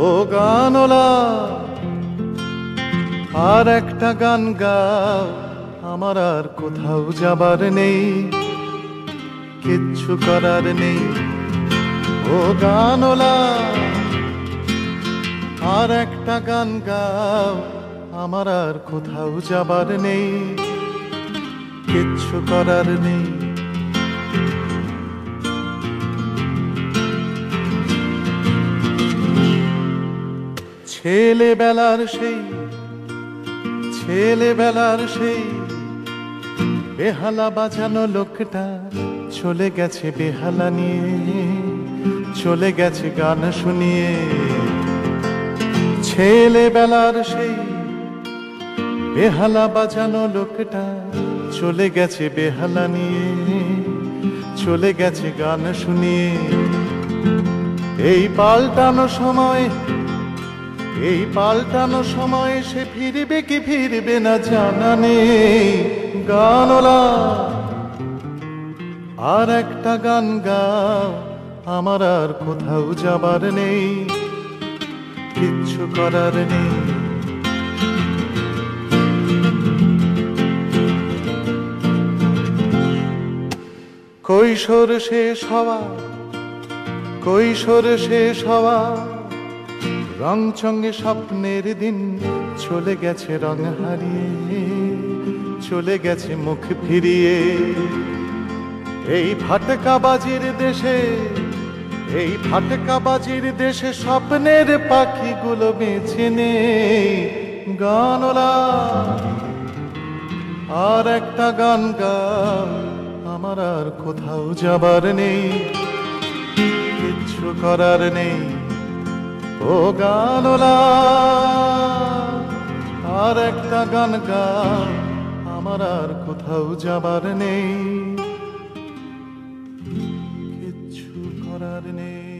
ও গানওয়ালা আর একটা গান গাও, আমার আর কোথাও যাবার নেই, কিচ্ছু করার নেই। ও গানওয়ালা আর একটা গান গাও, আমার আর কোথাও যাবার নেই, কিচ্ছু করার নেই। ছেলেবেলার সেই বেহালা বাজানো লোকটা চলে গেছে বেহালা নিয়ে, চলে গেছে গান শুনিয়ে। ছেলেবেলার সেই বেহালা বাজানো লোকটা চলে গেছে বেহালা নিয়ে, চলে গেছে গান শুনিয়ে। এই পাল্টানো সময় সে ফিরবে কি ফিরবে না জানা নেই। গানওয়ালা আর একটা গান গাও, আমার আর কোথাও যাবার নেই, কিচ্ছু করার নেই। কৈশোর শেষ হওয়া রংচঙে স্বপ্নের দিন চলে গেছে রং হারিয়ে, চলে গেছে মুখ ফিরিয়ে। এই ফাটকাবাজির দেশে স্বপ্নের পাখিগুলো বেঁচে নেই। গানওয়ালা আর একটা গান গাও, আমার আর কোথাও যাবার নেই, কিচ্ছু করার নেই। ও গানওয়ালা আর একটা গান গাও, আমার আর কোথাও যাবার নেই, কিচ্ছু করার নেই।